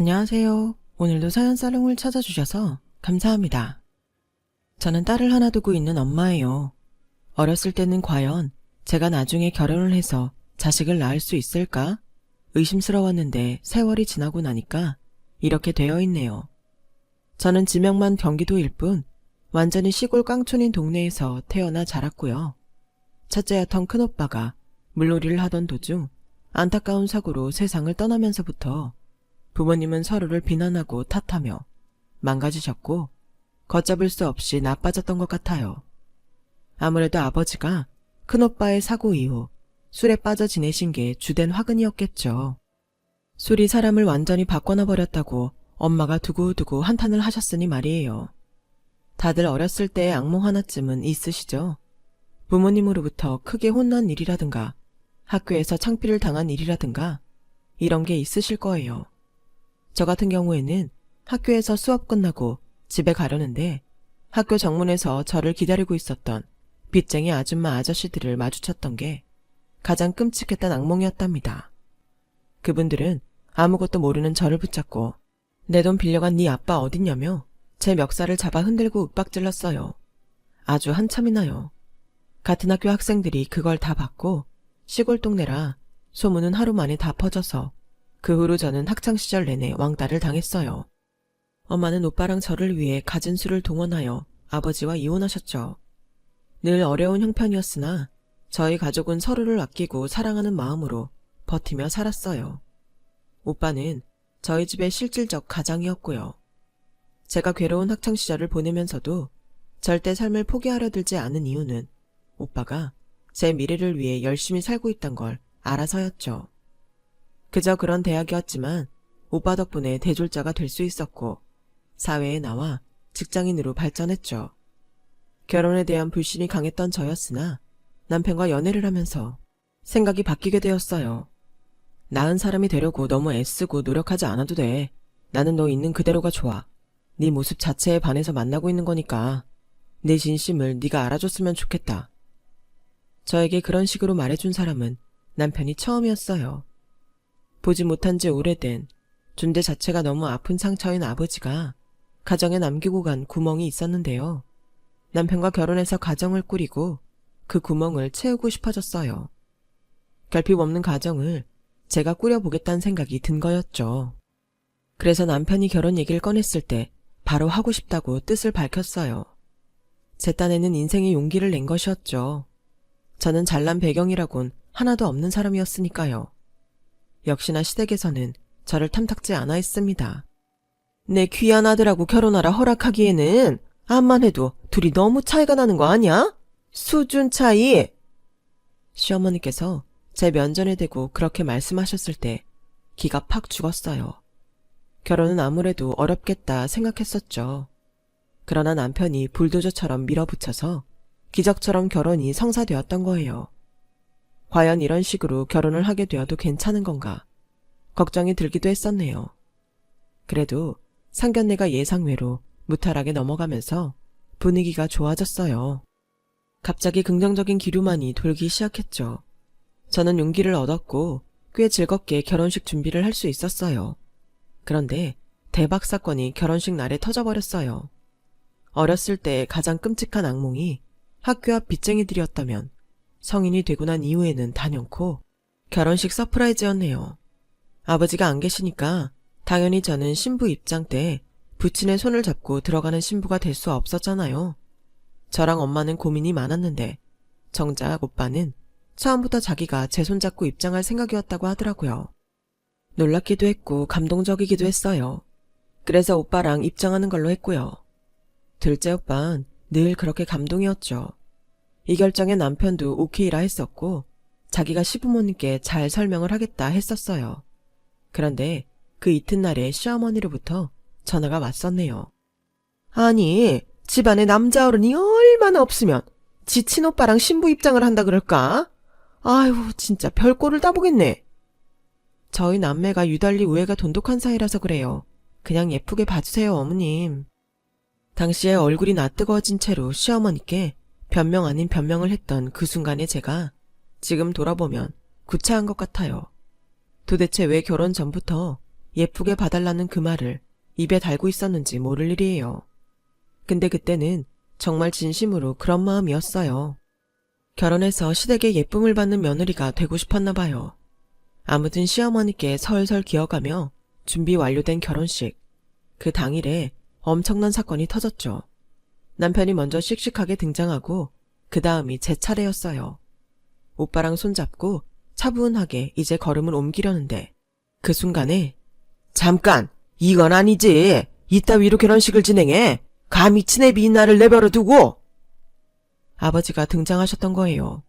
안녕하세요. 오늘도 사연 살롱을 찾아주셔서 감사합니다. 저는 딸을 하나 두고 있는 엄마예요. 어렸을 때는 과연 제가 나중에 결혼을 해서 자식을 낳을 수 있을까? 의심스러웠는데 세월이 지나고 나니까 이렇게 되어 있네요. 저는 지명만 경기도일 뿐 완전히 시골 깡촌인 동네에서 태어나 자랐고요. 첫째였던 큰오빠가 물놀이를 하던 도중 안타까운 사고로 세상을 떠나면서부터 부모님은 서로를 비난하고 탓하며 망가지셨고 걷잡을 수 없이 나빠졌던 것 같아요. 아무래도 아버지가 큰오빠의 사고 이후 술에 빠져 지내신 게 주된 화근이었겠죠. 술이 사람을 완전히 바꿔놔버렸다고 엄마가 두고두고 한탄을 하셨으니 말이에요. 다들 어렸을 때의 악몽 하나쯤은 있으시죠? 부모님으로부터 크게 혼난 일이라든가 학교에서 창피를 당한 일이라든가 이런 게 있으실 거예요. 저 같은 경우에는 학교에서 수업 끝나고 집에 가려는데 학교 정문에서 저를 기다리고 있었던 빚쟁이 아줌마 아저씨들을 마주쳤던 게 가장 끔찍했던 악몽이었답니다. 그분들은 아무것도 모르는 저를 붙잡고 내 돈 빌려간 네 아빠 어딨냐며 제 멱살을 잡아 흔들고 윽박질렀어요. 아주 한참이나요. 같은 학교 학생들이 그걸 다 봤고 시골 동네라 소문은 하루 만에 다 퍼져서 그 후로 저는 학창시절 내내 왕따를 당했어요. 엄마는 오빠랑 저를 위해 갖은 수를 동원하여 아버지와 이혼하셨죠. 늘 어려운 형편이었으나 저희 가족은 서로를 아끼고 사랑하는 마음으로 버티며 살았어요. 오빠는 저희 집의 실질적 가장이었고요. 제가 괴로운 학창시절을 보내면서도 절대 삶을 포기하려 들지 않은 이유는 오빠가 제 미래를 위해 열심히 살고 있단 걸 알아서였죠. 그저 그런 대학이었지만 오빠 덕분에 대졸자가 될 수 있었고 사회에 나와 직장인으로 발전했죠. 결혼에 대한 불신이 강했던 저였으나 남편과 연애를 하면서 생각이 바뀌게 되었어요. 나은 사람이 되려고 너무 애쓰고 노력하지 않아도 돼. 나는 너 있는 그대로가 좋아. 네 모습 자체에 반해서 만나고 있는 거니까 내 진심을 네가 알아줬으면 좋겠다. 저에게 그런 식으로 말해준 사람은 남편이 처음이었어요. 보지 못한 지 오래된 존재 자체가 너무 아픈 상처인 아버지가 가정에 남기고 간 구멍이 있었는데요. 남편과 결혼해서 가정을 꾸리고 그 구멍을 채우고 싶어졌어요. 결핍 없는 가정을 제가 꾸려보겠다는 생각이 든 거였죠. 그래서 남편이 결혼 얘기를 꺼냈을 때 바로 하고 싶다고 뜻을 밝혔어요. 제 딴에는 인생의 용기를 낸 것이었죠. 저는 잘난 배경이라곤 하나도 없는 사람이었으니까요. 역시나 시댁에서는 저를 탐탁지 않아 했습니다. 내 귀한 아들하고 결혼하라 허락하기에는 암만 해도 둘이 너무 차이가 나는 거 아니야? 수준 차이! 시어머니께서 제 면전에 대고 그렇게 말씀하셨을 때 기가 팍 죽었어요. 결혼은 아무래도 어렵겠다 생각했었죠. 그러나 남편이 불도저처럼 밀어붙여서 기적처럼 결혼이 성사되었던 거예요. 과연 이런 식으로 결혼을 하게 되어도 괜찮은 건가? 걱정이 들기도 했었네요. 그래도 상견례가 예상외로 무탈하게 넘어가면서 분위기가 좋아졌어요. 갑자기 긍정적인 기류만이 돌기 시작했죠. 저는 용기를 얻었고 꽤 즐겁게 결혼식 준비를 할 수 있었어요. 그런데 대박 사건이 결혼식 날에 터져버렸어요. 어렸을 때 가장 끔찍한 악몽이 학교 앞 빚쟁이들이었다면 성인이 되고 난 이후에는 단연코 결혼식 서프라이즈였네요. 아버지가 안 계시니까 당연히 저는 신부 입장 때 부친의 손을 잡고 들어가는 신부가 될 수 없었잖아요. 저랑 엄마는 고민이 많았는데 정작 오빠는 처음부터 자기가 제 손 잡고 입장할 생각이었다고 하더라고요. 놀랍기도 했고 감동적이기도 했어요. 그래서 오빠랑 입장하는 걸로 했고요. 둘째 오빠는 늘 그렇게 감동이었죠. 이 결정에 남편도 오케이라 했었고 자기가 시부모님께 잘 설명을 하겠다 했었어요. 그런데 그 이튿날에 시어머니로부터 전화가 왔었네요. 아니, 집안에 남자 어른이 얼마나 없으면 지 친오빠랑 신부 입장을 한다 그럴까? 아유, 진짜 별꼴을 다 보겠네. 저희 남매가 유달리 우애가 돈독한 사이라서 그래요. 그냥 예쁘게 봐주세요, 어머님. 당시에 얼굴이 낯뜨거워진 채로 시어머니께 변명 아닌 변명을 했던 그 순간에 제가 지금 돌아보면 구차한 것 같아요. 도대체 왜 결혼 전부터 예쁘게 봐달라는 그 말을 입에 달고 있었는지 모를 일이에요. 근데 그때는 정말 진심으로 그런 마음이었어요. 결혼해서 시댁의 예쁨을 받는 며느리가 되고 싶었나 봐요. 아무튼 시어머니께 설설 기어가며 준비 완료된 결혼식. 그 당일에 엄청난 사건이 터졌죠. 남편이 먼저 씩씩하게 등장하고 그 다음이 제 차례였어요. 오빠랑 손잡고 차분하게 이제 걸음을 옮기려는데 그 순간에 잠깐! 이건 아니지! 이따위로 결혼식을 진행해! 감히 친애비 나를 내버려 두고! 아버지가 등장하셨던 거예요.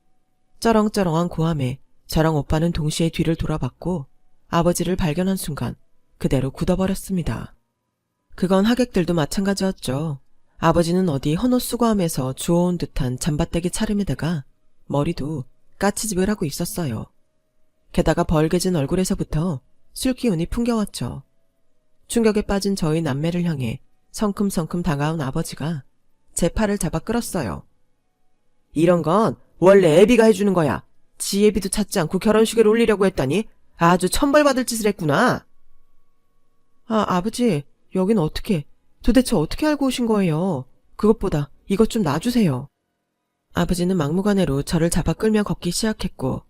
쩌렁쩌렁한 고함에 저랑 오빠는 동시에 뒤를 돌아봤고 아버지를 발견한 순간 그대로 굳어버렸습니다. 그건 하객들도 마찬가지였죠. 아버지는 어디 헌옷 수거함에서 주워온 듯한 잠바떼기 차림에다가 머리도 까치집을 하고 있었어요. 게다가 벌게진 얼굴에서부터 술기운이 풍겨왔죠. 충격에 빠진 저희 남매를 향해 성큼성큼 다가온 아버지가 제 팔을 잡아 끌었어요. 이런 건 원래 애비가 해주는 거야. 지 애비도 찾지 않고 결혼식을 올리려고 했더니 아주 천벌받을 짓을 했구나. 아버지, 여긴 도대체 어떻게 알고 오신 거예요? 그것보다 이것 좀 놔주세요. 아버지는 막무가내로 저를 잡아 끌며 걷기 시작했고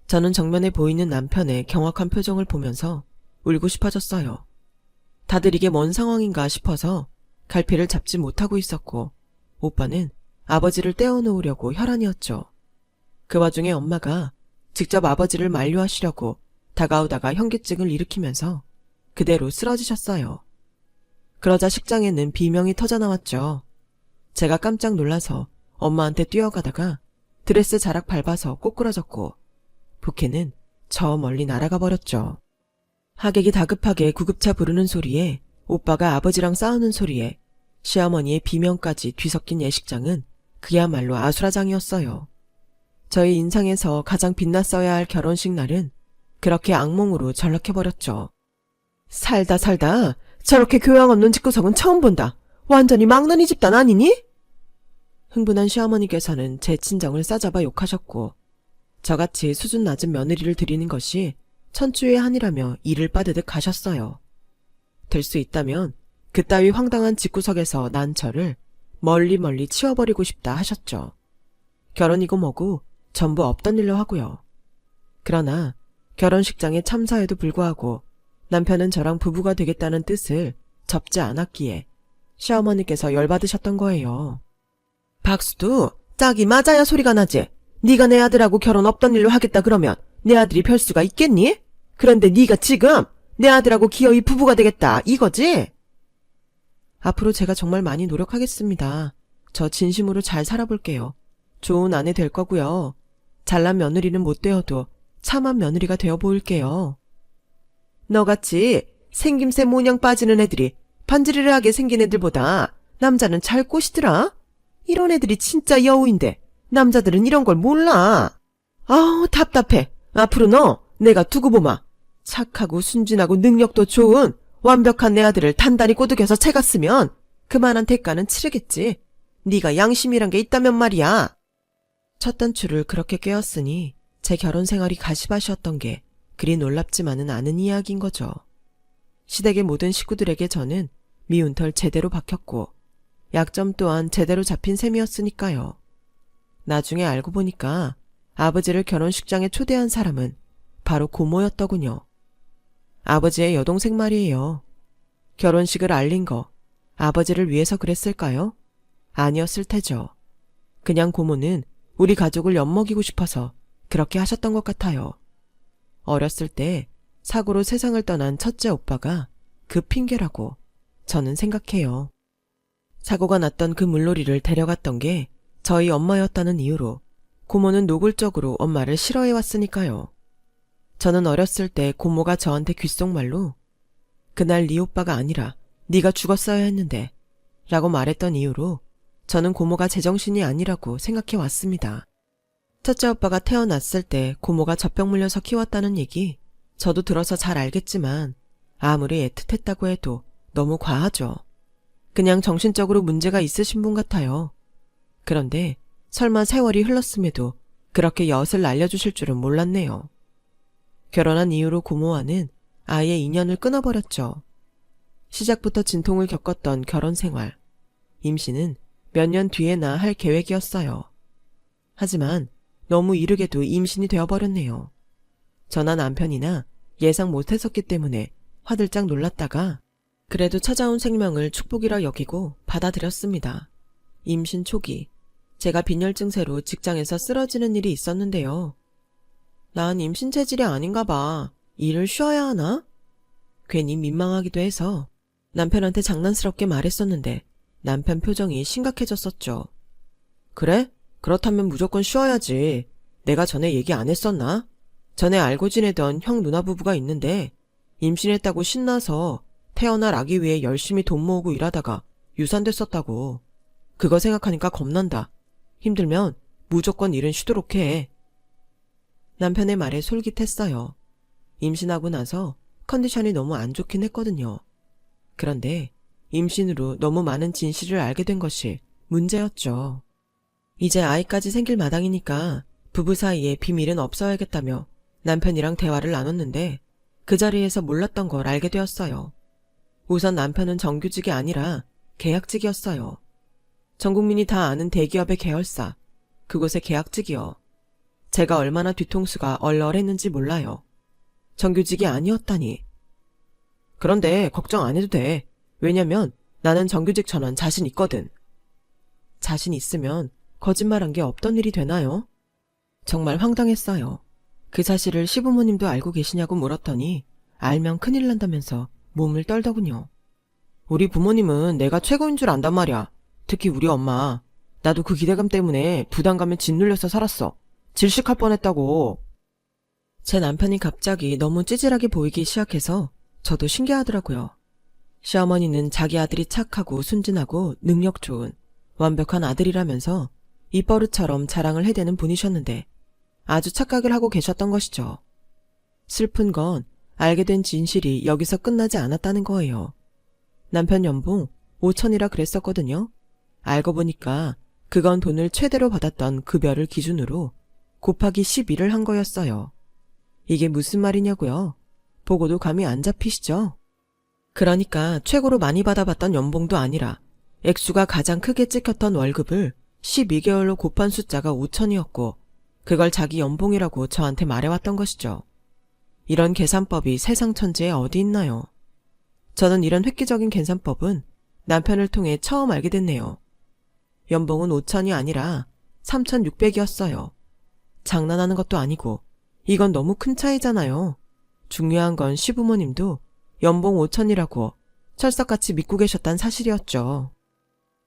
저는 정면에 보이는 남편의 경악한 표정을 보면서 울고 싶어졌어요. 다들 이게 뭔 상황인가 싶어서 갈피를 잡지 못하고 있었고 오빠는 아버지를 떼어놓으려고 혈안이었죠. 그 와중에 엄마가 직접 아버지를 만류하시려고 다가오다가 현기증을 일으키면서 그대로 쓰러지셨어요. 그러자 식장에는 비명이 터져나왔죠. 제가 깜짝 놀라서 엄마한테 뛰어가다가 드레스 자락 밟아서 꼬꾸라졌고 부케는 저 멀리 날아가 버렸죠. 하객이 다급하게 구급차 부르는 소리에 오빠가 아버지랑 싸우는 소리에 시어머니의 비명까지 뒤섞인 예식장은 그야말로 아수라장이었어요. 저희 인상에서 가장 빛났어야 할 결혼식 날은 그렇게 악몽으로 전락해버렸죠. 살다 저렇게 교양 없는 집구석은 처음 본다. 완전히 망나니 집단 아니니? 흥분한 시어머니께서는 제 친정을 싸잡아 욕하셨고 저같이 수준 낮은 며느리를 드리는 것이 천추의 한이라며 이를 빠드득 가셨어요. 될 수 있다면 그따위 황당한 집구석에서 난 저를 멀리 치워버리고 싶다 하셨죠. 결혼이고 뭐고 전부 없던 일로 하고요. 그러나 결혼식장에 참사에도 불구하고 남편은 저랑 부부가 되겠다는 뜻을 접지 않았기에 시어머니께서 열받으셨던 거예요. 박수도 짝이 맞아야 소리가 나지. 네가 내 아들하고 결혼 없던 일로 하겠다 그러면 내 아들이 별 수가 있겠니? 그런데 네가 지금 내 아들하고 기어이 부부가 되겠다 이거지? 앞으로 제가 정말 많이 노력하겠습니다. 저 진심으로 잘 살아볼게요. 좋은 아내 될 거고요. 잘난 며느리는 못 되어도 참한 며느리가 되어 보일게요. 너같이 생김새 모냥 빠지는 애들이 반지르르하게 생긴 애들보다 남자는 잘 꼬시더라. 이런 애들이 진짜 여우인데 남자들은 이런 걸 몰라. 아우 답답해. 앞으로 너 내가 두고 보마. 착하고 순진하고 능력도 좋은 완벽한 내 아들을 단단히 꼬드겨서 채갔으면 그만한 대가는 치르겠지. 네가 양심이란 게 있다면 말이야. 첫 단추를 그렇게 꿰었으니 제 결혼 생활이 가시밭이었던 게 그리 놀랍지만은 않은 이야기인 거죠. 시댁의 모든 식구들에게 저는 미운 털 제대로 박혔고 약점 또한 제대로 잡힌 셈이었으니까요. 나중에 알고 보니까 아버지를 결혼식장에 초대한 사람은 바로 고모였더군요. 아버지의 여동생 말이에요. 결혼식을 알린 거 아버지를 위해서 그랬을까요? 아니었을 테죠. 그냥 고모는 우리 가족을 엿먹이고 싶어서 그렇게 하셨던 것 같아요. 어렸을 때 사고로 세상을 떠난 첫째 오빠가 그 핑계라고 저는 생각해요. 사고가 났던 그 물놀이를 데려갔던 게 저희 엄마였다는 이유로 고모는 노골적으로 엄마를 싫어해왔으니까요. 저는 어렸을 때 고모가 저한테 귓속말로 그날 네 오빠가 아니라 네가 죽었어야 했는데 라고 말했던 이유로 저는 고모가 제정신이 아니라고 생각해왔습니다. 첫째 오빠가 태어났을 때 고모가 젖병 물려서 키웠다는 얘기 저도 들어서 잘 알겠지만 아무리 애틋했다고 해도 너무 과하죠. 그냥 정신적으로 문제가 있으신 분 같아요. 그런데 설마 세월이 흘렀음에도 그렇게 엿을 날려주실 줄은 몰랐네요. 결혼한 이후로 고모와는 아예 인연을 끊어버렸죠. 시작부터 진통을 겪었던 결혼 생활. 임신은 몇 년 뒤에나 할 계획이었어요. 하지만 너무 이르게도 임신이 되어버렸네요. 저나 남편이나 예상 못했었기 때문에 화들짝 놀랐다가 그래도 찾아온 생명을 축복이라 여기고 받아들였습니다. 임신 초기, 제가 빈혈 증세로 직장에서 쓰러지는 일이 있었는데요. 난 임신 체질이 아닌가 봐. 일을 쉬어야 하나? 괜히 민망하기도 해서 남편한테 장난스럽게 말했었는데 남편 표정이 심각해졌었죠. 그래? 그렇다면 무조건 쉬어야지. 내가 전에 얘기 안 했었나? 전에 알고 지내던 형 누나 부부가 있는데 임신했다고 신나서 태어날 아기 위해 열심히 돈 모으고 일하다가 유산됐었다고. 그거 생각하니까 겁난다. 힘들면 무조건 일은 쉬도록 해. 남편의 말에 솔깃했어요. 임신하고 나서 컨디션이 너무 안 좋긴 했거든요. 그런데 임신으로 너무 많은 진실을 알게 된 것이 문제였죠. 이제 아이까지 생길 마당이니까 부부 사이에 비밀은 없어야겠다며 남편이랑 대화를 나눴는데 그 자리에서 몰랐던 걸 알게 되었어요. 우선 남편은 정규직이 아니라 계약직이었어요. 전 국민이 다 아는 대기업의 계열사, 그곳의 계약직이요. 제가 얼마나 뒤통수가 얼얼했는지 몰라요. 정규직이 아니었다니. 그런데 걱정 안 해도 돼. 왜냐면 나는 정규직 전환 자신 있거든. 자신 있으면 거짓말한 게 없던 일이 되나요? 정말 황당했어요. 그 사실을 시부모님도 알고 계시냐고 물었더니 알면 큰일 난다면서 몸을 떨더군요. 우리 부모님은 내가 최고인 줄 안단 말이야. 특히 우리 엄마. 나도 그 기대감 때문에 부담감에 짓눌려서 살았어. 질식할 뻔했다고. 제 남편이 갑자기 너무 찌질하게 보이기 시작해서 저도 신기하더라고요. 시어머니는 자기 아들이 착하고 순진하고 능력 좋은 완벽한 아들이라면서 입버릇처럼 자랑을 해대는 분이셨는데 아주 착각을 하고 계셨던 것이죠. 슬픈 건 알게 된 진실이 여기서 끝나지 않았다는 거예요. 남편 연봉 5천이라 그랬었거든요. 알고 보니까 그건 돈을 최대로 받았던 급여를 기준으로 곱하기 12를 한 거였어요. 이게 무슨 말이냐고요? 보고도 감이 안 잡히시죠? 그러니까 최고로 많이 받아봤던 연봉도 아니라 액수가 가장 크게 찍혔던 월급을 12개월로 곱한 숫자가 5천이었고 그걸 자기 연봉이라고 저한테 말해왔던 것이죠. 이런 계산법이 세상 천지에 어디 있나요? 저는 이런 획기적인 계산법은 남편을 통해 처음 알게 됐네요. 연봉은 5천이 아니라 3,600이었어요. 장난하는 것도 아니고 이건 너무 큰 차이잖아요. 중요한 건 시부모님도 연봉 5천이라고 철석같이 믿고 계셨단 사실이었죠.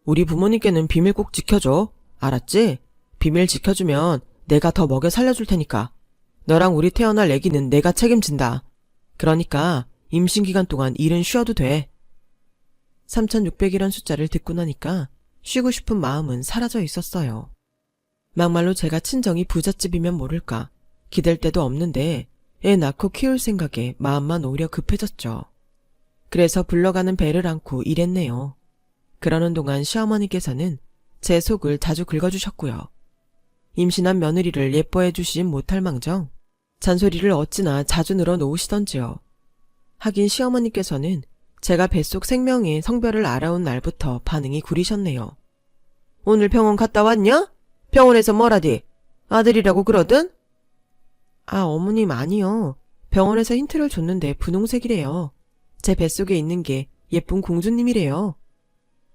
우리 부모님께는 비밀 꼭 지켜줘. 알았지? 비밀 지켜주면 내가 더 먹여 살려줄 테니까. 너랑 우리 태어날 애기는 내가 책임진다. 그러니까 임신 기간 동안 일은 쉬어도 돼. 3,600이란 숫자를 듣고 나니까 쉬고 싶은 마음은 사라져 있었어요. 막말로 제가 친정이 부잣집이면 모를까 기댈 데도 없는데 애 낳고 키울 생각에 마음만 오히려 급해졌죠. 그래서 불러가는 배를 안고 일했네요. 그러는 동안 시어머니께서는 제 속을 자주 긁어주셨고요. 임신한 며느리를 예뻐해 주시진 못할 망정 잔소리를 어찌나 자주 늘어놓으시던지요. 하긴 시어머니께서는 제가 뱃속 생명의 성별을 알아온 날부터 반응이 구리셨네요. 오늘 병원 갔다 왔냐? 병원에서 뭐라디? 아들이라고 그러든? 아, 어머님 아니요. 병원에서 힌트를 줬는데 분홍색이래요. 제 뱃속에 있는 게 예쁜 공주님이래요.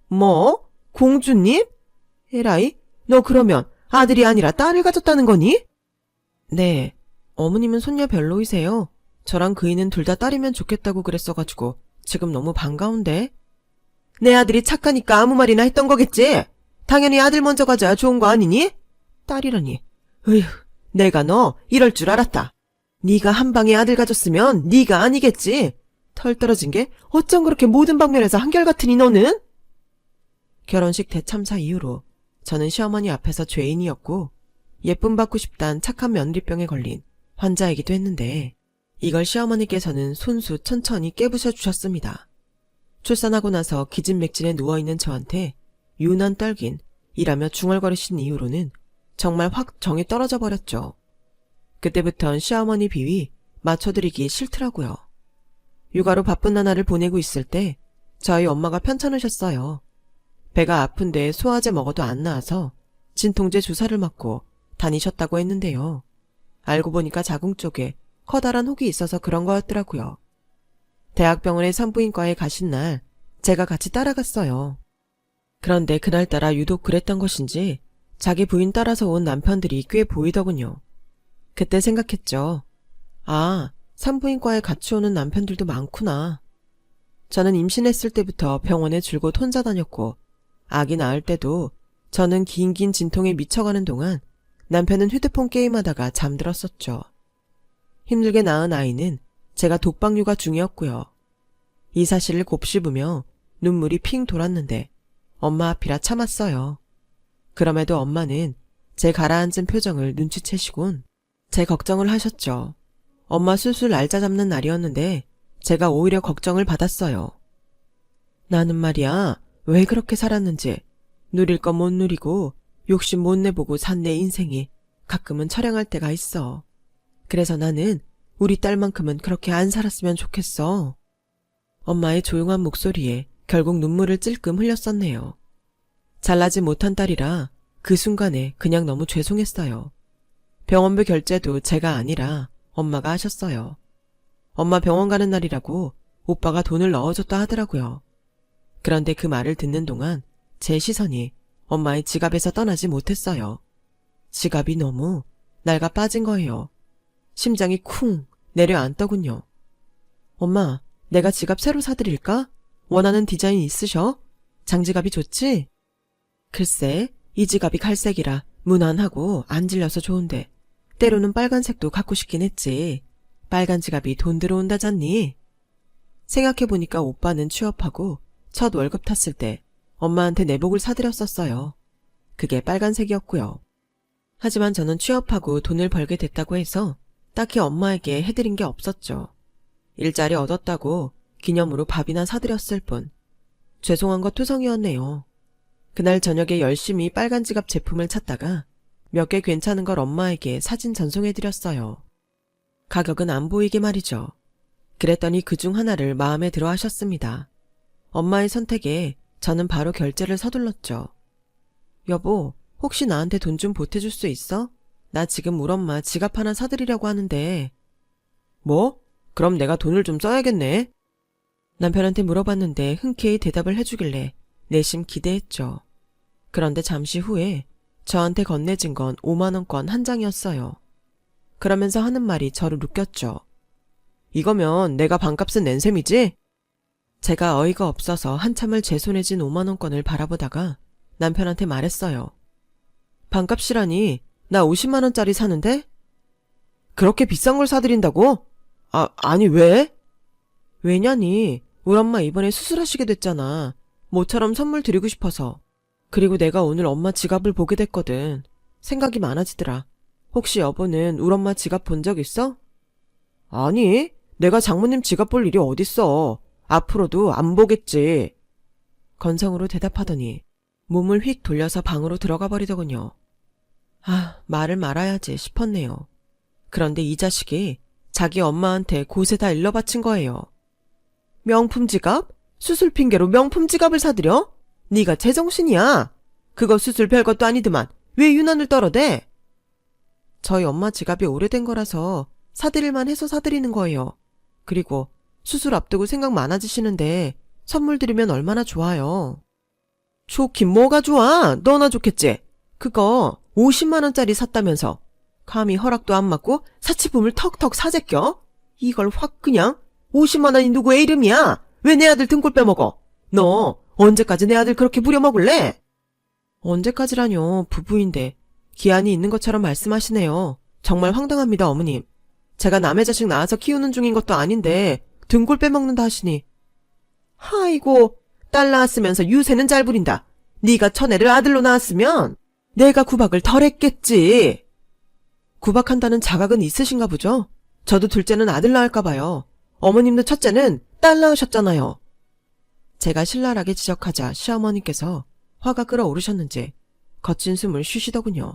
뭐? 공주님? 에라이, 너 그러면 아들이 아니라 딸을 가졌다는 거니? 네, 어머님은 손녀 별로이세요. 저랑 그이는 둘 다 딸이면 좋겠다고 그랬어가지고 지금 너무 반가운데. 내 아들이 착하니까 아무 말이나 했던 거겠지? 당연히 아들 먼저 가져야 좋은 거 아니니? 딸이라니. 으휴, 내가 너 이럴 줄 알았다. 네가 한 방에 아들 가졌으면 네가 아니겠지. 털 떨어진 게 어쩜 그렇게 모든 방면에서 한결같으니 너는? 결혼식 대참사 이후로 저는 시어머니 앞에서 죄인이었고 예쁨 받고 싶단 착한 며느리병에 걸린 환자이기도 했는데 이걸 시어머니께서는 손수 천천히 깨부셔 주셨습니다. 출산하고 나서 기진맥진에 누워있는 저한테 유난 떨긴 이라며 중얼거리신 이후로는 정말 확 정이 떨어져 버렸죠. 그때부턴 시어머니 비위 맞춰드리기 싫더라고요. 육아로 바쁜 나날을 보내고 있을 때 저희 엄마가 편찮으셨어요. 배가 아픈데 소화제 먹어도 안 나아서 진통제 주사를 맞고 다니셨다고 했는데요. 알고 보니까 자궁 쪽에 커다란 혹이 있어서 그런 거였더라고요. 대학병원에 산부인과에 가신 날 제가 같이 따라갔어요. 그런데 그날따라 유독 그랬던 것인지 자기 부인 따라서 온 남편들이 꽤 보이더군요. 그때 생각했죠. 아, 산부인과에 같이 오는 남편들도 많구나. 저는 임신했을 때부터 병원에 줄곧 혼자 다녔고 아기 낳을 때도 저는 긴 진통에 미쳐가는 동안 남편은 휴대폰 게임하다가 잠들었었죠. 힘들게 낳은 아이는 제가 독박 육아 중이었고요. 이 사실을 곱씹으며 눈물이 핑 돌았는데 엄마 앞이라 참았어요. 그럼에도 엄마는 제 가라앉은 표정을 눈치채시곤 제 걱정을 하셨죠. 엄마 수술 날짜 잡는 날이었는데 제가 오히려 걱정을 받았어요. 나는 말이야, 왜 그렇게 살았는지 누릴 거 못 누리고 욕심 못 내보고 산 내 인생이 가끔은 처량할 때가 있어. 그래서 나는 우리 딸만큼은 그렇게 안 살았으면 좋겠어. 엄마의 조용한 목소리에 결국 눈물을 찔끔 흘렸었네요. 잘나지 못한 딸이라 그 순간에 그냥 너무 죄송했어요. 병원비 결제도 제가 아니라 엄마가 하셨어요. 엄마 병원 가는 날이라고 오빠가 돈을 넣어줬다 하더라고요. 그런데 그 말을 듣는 동안 제 시선이 엄마의 지갑에서 떠나지 못했어요. 지갑이 너무 낡아 빠진 거예요. 심장이 쿵 내려앉더군요. 엄마, 내가 지갑 새로 사드릴까? 원하는 디자인 있으셔? 장지갑이 좋지? 글쎄, 이 지갑이 갈색이라 무난하고 안 질려서 좋은데 때로는 빨간색도 갖고 싶긴 했지. 빨간 지갑이 돈 들어온다잖니? 생각해보니까 오빠는 취업하고 첫 월급 탔을 때 엄마한테 내복을 사드렸었어요. 그게 빨간색이었고요. 하지만 저는 취업하고 돈을 벌게 됐다고 해서 딱히 엄마에게 해드린 게 없었죠. 일자리 얻었다고 기념으로 밥이나 사드렸을 뿐. 죄송한 거 투성이었네요. 그날 저녁에 열심히 빨간 지갑 제품을 찾다가 몇 개 괜찮은 걸 엄마에게 사진 전송해드렸어요. 가격은 안 보이게 말이죠. 그랬더니 그중 하나를 마음에 들어 하셨습니다. 엄마의 선택에 저는 바로 결제를 서둘렀죠. 여보, 혹시 나한테 돈 좀 보태줄 수 있어? 나 지금 우리 엄마 지갑 하나 사드리려고 하는데. 뭐? 그럼 내가 돈을 좀 써야겠네. 남편한테 물어봤는데 흔쾌히 대답을 해주길래 내심 기대했죠. 그런데 잠시 후에 저한테 건네진 건 5만원권 한 장이었어요. 그러면서 하는 말이 저를 웃겼죠. 이거면 내가 반값은 낸 셈이지? 제가 어이가 없어서 한참을 제 손에 쥔 5만원권을 바라보다가 남편한테 말했어요. 반값이라니 나 50만원짜리 사는데? 그렇게 비싼 걸 사드린다고? 아니 왜? 왜냐니 우리 엄마 이번에 수술하시게 됐잖아. 모처럼 선물 드리고 싶어서. 그리고 내가 오늘 엄마 지갑을 보게 됐거든. 생각이 많아지더라. 혹시 여보는 우리 엄마 지갑 본 적 있어? 아니, 내가 장모님 지갑 볼 일이 어딨어. 앞으로도 안 보겠지. 건성으로 대답하더니 몸을 휙 돌려서 방으로 들어가 버리더군요. 말을 말아야지 싶었네요. 그런데 이 자식이 자기 엄마한테 곳에다 일러바친 거예요. 명품 지갑? 수술 핑계로 명품 지갑을 사드려? 네가 제정신이야. 그거 수술 별것도 아니더만 왜 유난을 떨어대? 저희 엄마 지갑이 오래된 거라서 사드릴만 해서 사드리는 거예요. 그리고 수술 앞두고 생각 많아지시는데 선물 드리면 얼마나 좋아요. 좋긴 뭐가 좋아. 너나 좋겠지. 그거 50만원짜리 샀다면서. 감히 허락도 안 받고 사치품을 턱턱 사재껴? 이걸 확 그냥 50만원이 누구의 이름이야? 왜 내 아들 등골 빼먹어? 너 언제까지 내 아들 그렇게 부려먹을래? 언제까지라뇨. 부부인데 기한이 있는 것처럼 말씀하시네요. 정말 황당합니다, 어머님. 제가 남의 자식 낳아서 키우는 중인 것도 아닌데 등골 빼먹는다 하시니. 아이고, 딸 낳았으면서 유세는 잘 부린다. 네가 처내를 아들로 낳았으면 내가 구박을 덜 했겠지. 구박한다는 자각은 있으신가 보죠? 저도 둘째는 아들 낳을까 봐요. 어머님도 첫째는 딸 낳으셨잖아요. 제가 신랄하게 지적하자 시어머니께서 화가 끓어오르셨는지 거친 숨을 쉬시더군요.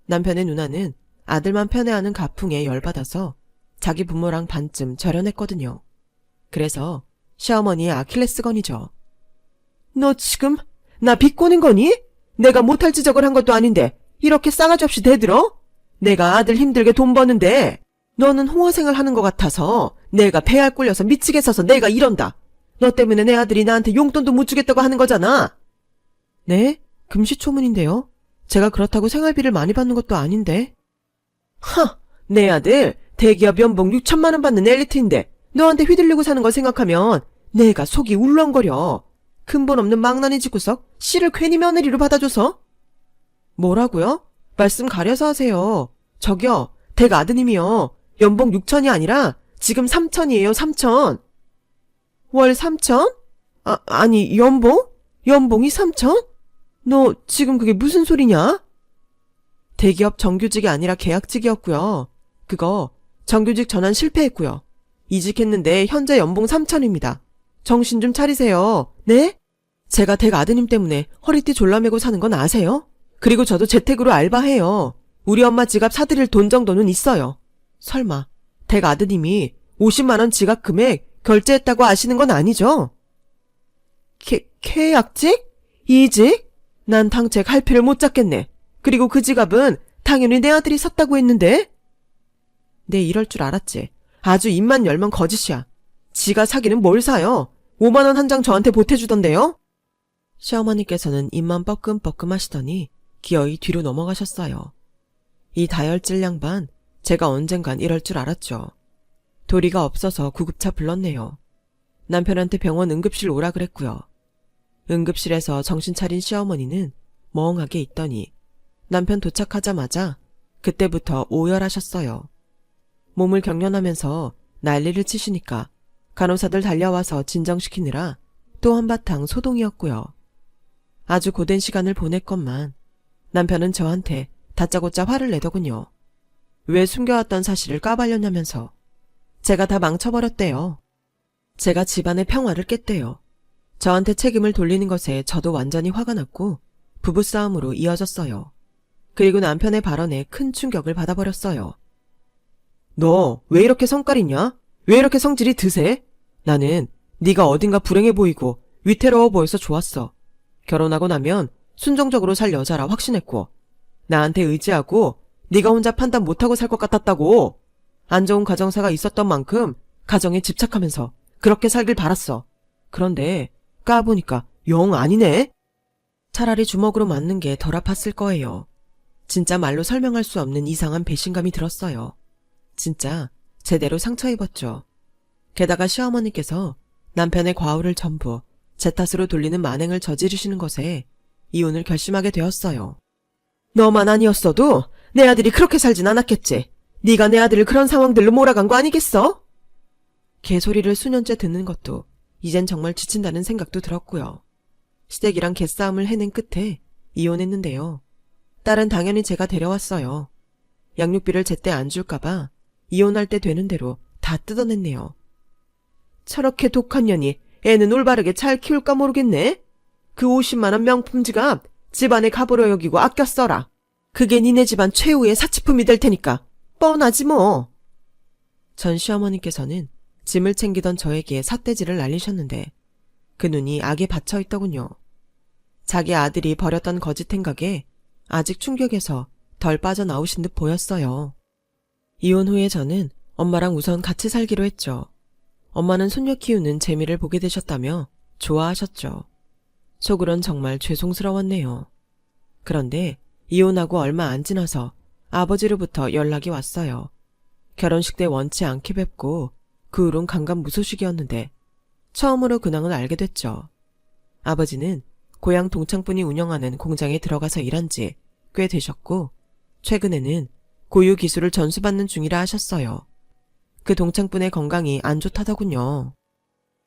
남편의 누나는 아들만 편애하는 가풍에 열받아서 자기 부모랑 반쯤 절연했거든요. 그래서 시어머니의 아킬레스건이죠. 너 지금 나 비꼬는 거니? 내가 못할 지적을 한 것도 아닌데 이렇게 싸가지 없이 대들어? 내가 아들 힘들게 돈 버는데 너는 홍어생활 하는 것 같아서 내가 배알 꼴려서 미치게 써서 내가 이런다. 너 때문에 내 아들이 나한테 용돈도 못 주겠다고 하는 거잖아. 네? 금시초문인데요. 제가 그렇다고 생활비를 많이 받는 것도 아닌데. 내 아들 대기업 연봉 6천만 원 받는 엘리트인데 너한테 휘둘리고 사는 거 생각하면 내가 속이 울렁거려. 근본 없는 망나니 짓구석 씨를 괜히 며느리로 받아줘서. 뭐라고요? 말씀 가려서 하세요. 저기요, 댁 아드님이요. 연봉 6천이 아니라 지금 3천이에요, 3천. 월 3천? 아니, 연봉이 3천? 너 지금 그게 무슨 소리냐? 대기업 정규직이 아니라 계약직이었고요. 그거 정규직 전환 실패했고요. 이직했는데 현재 연봉 3천입니다. 정신 좀 차리세요. 네? 제가 댁 아드님 때문에 허리띠 졸라매고 사는 건 아세요? 그리고 저도 재택으로 알바해요. 우리 엄마 지갑 사드릴 돈 정도는 있어요. 설마 댁 아드님이 50만 원 지갑 금액 결제했다고 아시는 건 아니죠? 계약직? 이직? 난 당최 갈피를 못 잡겠네. 그리고 그 지갑은 당연히 내 아들이 샀다고 했는데? 네, 이럴 줄 알았지. 아주 입만 열면 거짓이야. 지가 사기는 뭘 사요? 5만 원 한 장 저한테 보태주던데요? 시어머니께서는 입만 뻐끔뻐끔 하시더니 기어이 뒤로 넘어가셨어요. 이 다혈질 양반, 제가 언젠간 이럴 줄 알았죠. 도리가 없어서 구급차 불렀네요. 남편한테 병원 응급실 오라 그랬고요. 응급실에서 정신 차린 시어머니는 멍하게 있더니 남편 도착하자마자 그때부터 오열하셨어요. 몸을 경련하면서 난리를 치시니까 간호사들 달려와서 진정시키느라 또 한바탕 소동이었고요. 아주 고된 시간을 보냈건만 남편은 저한테 다짜고짜 화를 내더군요. 왜 숨겨왔던 사실을 까발렸냐면서. 제가 다 망쳐버렸대요. 제가 집안의 평화를 깼대요. 저한테 책임을 돌리는 것에 저도 완전히 화가 났고 부부싸움으로 이어졌어요. 그리고 남편의 발언에 큰 충격을 받아버렸어요. 너 왜 이렇게 성깔이냐? 왜 이렇게 성질이 드세? 나는 네가 어딘가 불행해 보이고 위태로워 보여서 좋았어. 결혼하고 나면 순정적으로 살 여자라 확신했고 나한테 의지하고 네가 혼자 판단 못하고 살 것 같았다고. 안 좋은 가정사가 있었던 만큼 가정에 집착하면서 그렇게 살길 바랐어. 그런데 까보니까 영 아니네. 차라리 주먹으로 맞는 게 덜 아팠을 거예요. 진짜 말로 설명할 수 없는 이상한 배신감이 들었어요. 진짜 제대로 상처 입었죠. 게다가 시어머니께서 남편의 과오를 전부 제 탓으로 돌리는 만행을 저지르시는 것에 이혼을 결심하게 되었어요. 너만 아니었어도 내 아들이 그렇게 살진 않았겠지. 네가 내 아들을 그런 상황들로 몰아간 거 아니겠어? 개소리를 수년째 듣는 것도 이젠 정말 지친다는 생각도 들었고요. 시댁이랑 개싸움을 해낸 끝에 이혼했는데요. 딸은 당연히 제가 데려왔어요. 양육비를 제때 안 줄까봐 이혼할 때 되는 대로 다 뜯어냈네요. 저렇게 독한 년이 애는 올바르게 잘 키울까 모르겠네. 그 50만 원 명품 지갑 집안에 가보려 여기고 아껴 써라. 그게 니네 집안 최후의 사치품이 될 테니까 뻔하지 뭐. 전 시어머니께서는 짐을 챙기던 저에게 삿대질을 날리셨는데 그 눈이 악에 받쳐있더군요. 자기 아들이 버렸던 거짓 행각에 아직 충격에서 덜 빠져나오신 듯 보였어요. 이혼 후에 저는 엄마랑 우선 같이 살기로 했죠. 엄마는 손녀 키우는 재미를 보게 되셨다며 좋아하셨죠. 속으론 정말 죄송스러웠네요. 그런데 이혼하고 얼마 안 지나서 아버지로부터 연락이 왔어요. 결혼식 때 원치 않게 뵙고 그 후론 강간무소식이었는데 처음으로 근황을 알게 됐죠. 아버지는 고향 동창분이 운영하는 공장에 들어가서 일한 지 꽤 되셨고 최근에는 고유 기술을 전수받는 중이라 하셨어요. 그 동창분의 건강이 안 좋다더군요.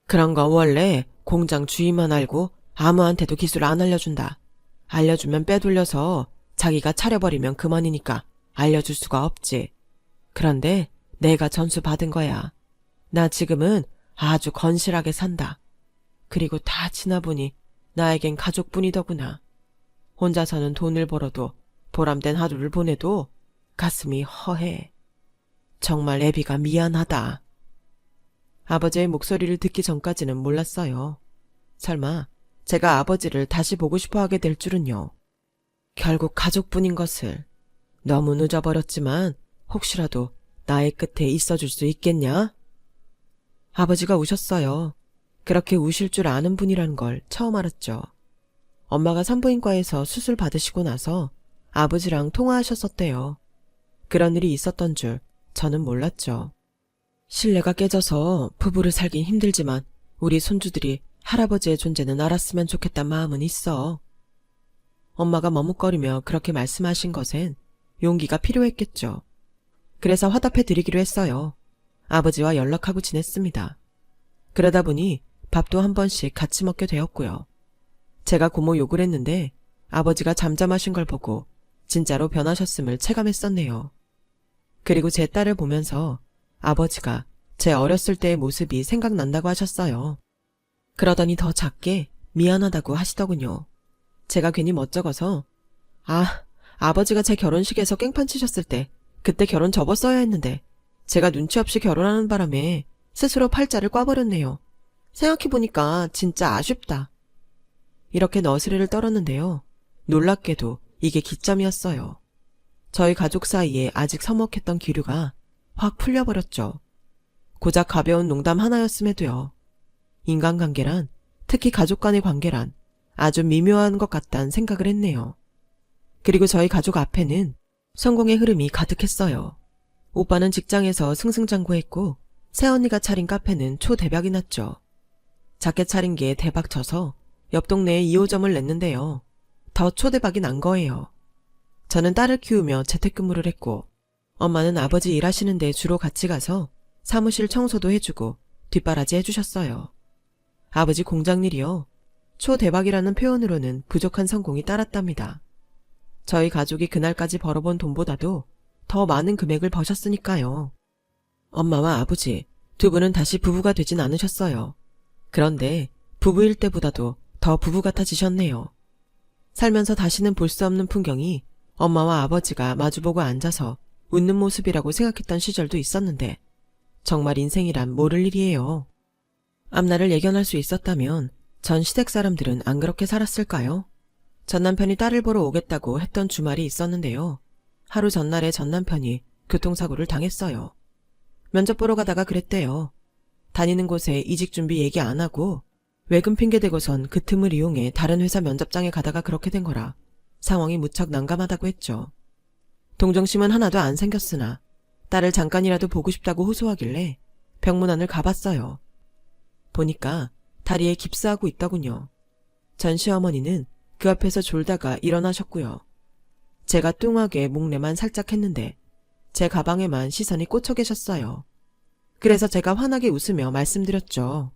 그런 거 원래 공장 주인만 알고 아무한테도 기술 안 알려준다. 알려주면 빼돌려서 자기가 차려버리면 그만이니까 알려줄 수가 없지. 그런데 내가 전수 받은 거야. 나 지금은 아주 건실하게 산다. 그리고 다 지나보니 나에겐 가족뿐이더구나. 혼자서는 돈을 벌어도 보람된 하루를 보내도 가슴이 허해. 정말 애비가 미안하다. 아버지의 목소리를 듣기 전까지는 몰랐어요. 설마 제가 아버지를 다시 보고 싶어 하게 될 줄은요. 결국 가족뿐인 것을. 너무 늦어버렸지만 혹시라도 나의 끝에 있어줄 수 있겠냐? 아버지가 우셨어요. 그렇게 우실 줄 아는 분이라는 걸 처음 알았죠. 엄마가 산부인과에서 수술 받으시고 나서 아버지랑 통화하셨었대요. 그런 일이 있었던 줄 저는 몰랐죠. 신뢰가 깨져서 부부를 살긴 힘들지만 우리 손주들이 할아버지의 존재는 알았으면 좋겠단 마음은 있어. 엄마가 머뭇거리며 그렇게 말씀하신 것엔 용기가 필요했겠죠. 그래서 화답해 드리기로 했어요. 아버지와 연락하고 지냈습니다. 그러다 보니 밥도 한 번씩 같이 먹게 되었고요. 제가 고모 욕을 했는데 아버지가 잠잠하신 걸 보고 진짜로 변하셨음을 체감했었네요. 그리고 제 딸을 보면서 아버지가 제 어렸을 때의 모습이 생각난다고 하셨어요. 그러더니 더 작게 미안하다고 하시더군요. 제가 괜히 멋쩍어서 아버지가 제 결혼식에서 깽판 치셨을 때 그때 결혼 접었어야 했는데 제가 눈치 없이 결혼하는 바람에 스스로 팔자를 꽈버렸네요. 생각해보니까 진짜 아쉽다. 이렇게 너스레를 떨었는데요. 놀랍게도 이게 기점이었어요. 저희 가족 사이에 아직 서먹했던 기류가 확 풀려버렸죠. 고작 가벼운 농담 하나였음에도요. 인간관계란, 특히 가족 간의 관계란 아주 미묘한 것 같단 생각을 했네요. 그리고 저희 가족 앞에는 성공의 흐름이 가득했어요. 오빠는 직장에서 승승장구했고 새언니가 차린 카페는 초대박이 났죠. 작게 차린 게 대박 쳐서 옆 동네에 2호점을 냈는데요. 더 초대박이 난 거예요. 저는 딸을 키우며 재택근무를 했고 엄마는 아버지 일하시는 데 주로 같이 가서 사무실 청소도 해주고 뒷바라지 해주셨어요. 아버지 공장일이요. 초대박이라는 표현으로는 부족한 성공이 따랐답니다. 저희 가족이 그날까지 벌어본 돈보다도 더 많은 금액을 버셨으니까요. 엄마와 아버지 두 분은 다시 부부가 되진 않으셨어요. 그런데 부부일 때보다도 더 부부 같아지셨네요. 살면서 다시는 볼 수 없는 풍경이 엄마와 아버지가 마주보고 앉아서 웃는 모습이라고 생각했던 시절도 있었는데 정말 인생이란 모를 일이에요. 앞날을 예견할 수 있었다면 전 시댁 사람들은 안 그렇게 살았을까요? 전 남편이 딸을 보러 오겠다고 했던 주말이 있었는데요. 하루 전날에 전 남편이 교통사고를 당했어요. 면접 보러 가다가 그랬대요. 다니는 곳에 이직 준비 얘기 안 하고 외근 핑계 대고선 그 틈을 이용해 다른 회사 면접장에 가다가 그렇게 된 거라 상황이 무척 난감하다고 했죠. 동정심은 하나도 안 생겼으나 딸을 잠깐이라도 보고 싶다고 호소하길래 병문안을 가봤어요. 보니까 다리에 깁스하고 있더군요. 전 시어머니는 그 앞에서 졸다가 일어나셨고요. 제가 뚱하게 목례만 살짝 했는데 제 가방에만 시선이 꽂혀 계셨어요. 그래서 제가 환하게 웃으며 말씀드렸죠.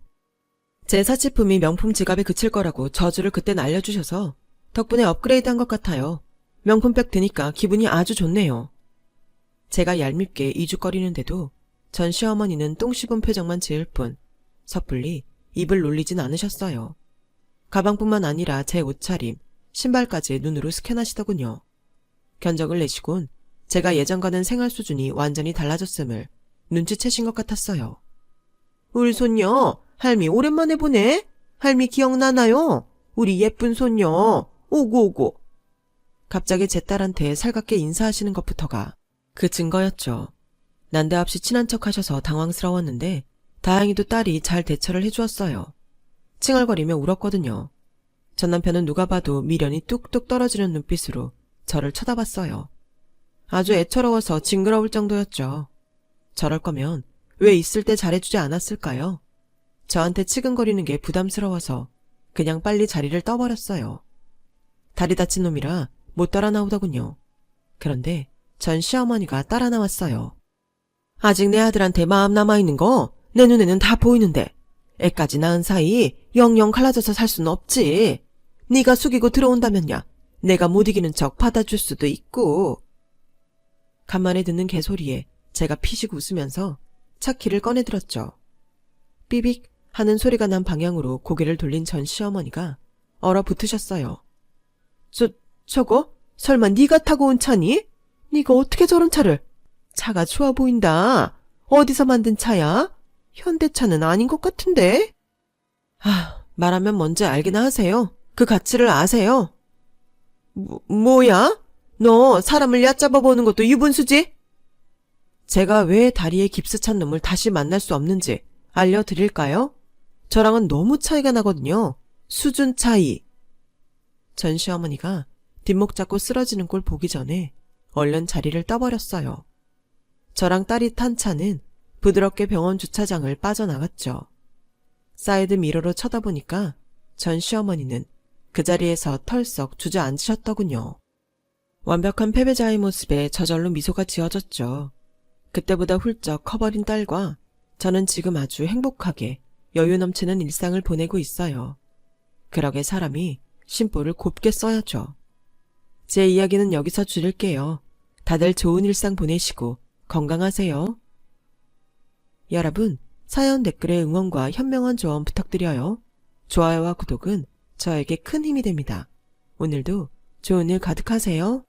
제 사치품이 명품 지갑에 그칠 거라고 저주를 그땐 알려주셔서 덕분에 업그레이드한 것 같아요. 명품백 드니까 기분이 아주 좋네요. 제가 얄밉게 이죽거리는데도 전 시어머니는 똥 씹은 표정만 지을 뿐 섣불리 입을 놀리진 않으셨어요. 가방뿐만 아니라 제 옷차림, 신발까지 눈으로 스캔하시더군요. 견적을 내시곤 제가 예전과는 생활 수준이 완전히 달라졌음을 눈치채신 것 같았어요. 우리 손녀, 할미 오랜만에 보네? 할미 기억나나요? 우리 예쁜 손녀, 오고. 갑자기 제 딸한테 살갑게 인사하시는 것부터가 그 증거였죠. 난데없이 친한 척 하셔서 당황스러웠는데 다행히도 딸이 잘 대처를 해주었어요. 칭얼거리며 울었거든요. 전 남편은 누가 봐도 미련이 뚝뚝 떨어지는 눈빛으로 저를 쳐다봤어요. 아주 애처로워서 징그러울 정도였죠. 저럴 거면 왜 있을 때 잘해주지 않았을까요? 저한테 치근거리는 게 부담스러워서 그냥 빨리 자리를 떠버렸어요. 다리 다친 놈이라 못 따라 나오더군요. 그런데 전 시어머니가 따라 나왔어요. 아직 내 아들한테 마음 남아있는 거 내 눈에는 다 보이는데 애까지 낳은 사이 영영 갈라져서 살 수는 없지. 네가 숙이고 들어온다면야 내가 못 이기는 척 받아줄 수도 있고. 간만에 듣는 개소리에 제가 피식 웃으면서 차키를 꺼내들었죠. 삐빅 하는 소리가 난 방향으로 고개를 돌린 전 시어머니가 얼어붙으셨어요. 저거? 설마 네가 타고 온 차니? 네가 어떻게 저런 차를? 차가 좋아 보인다. 어디서 만든 차야? 현대차는 아닌 것 같은데? 말하면 뭔지 알기나 하세요. 그 가치를 아세요? 뭐야? 너 사람을 얕잡아 보는 것도 유분수지? 제가 왜 다리에 깁스 찬 놈을 다시 만날 수 없는지 알려드릴까요? 저랑은 너무 차이가 나거든요. 수준 차이. 전 시어머니가 뒷목 잡고 쓰러지는 꼴 보기 전에 얼른 자리를 떠버렸어요. 저랑 딸이 탄 차는 부드럽게 병원 주차장을 빠져나갔죠. 사이드 미러로 쳐다보니까 전 시어머니는 그 자리에서 털썩 주저앉으셨더군요. 완벽한 패배자의 모습에 저절로 미소가 지어졌죠. 그때보다 훌쩍 커버린 딸과 저는 지금 아주 행복하게 여유 넘치는 일상을 보내고 있어요. 그러게 사람이 심보를 곱게 써야죠. 제 이야기는 여기서 줄일게요. 다들 좋은 일상 보내시고 건강하세요. 여러분, 사연 댓글에 응원과 현명한 조언 부탁드려요. 좋아요와 구독은 저에게 큰 힘이 됩니다. 오늘도 좋은 일 가득하세요.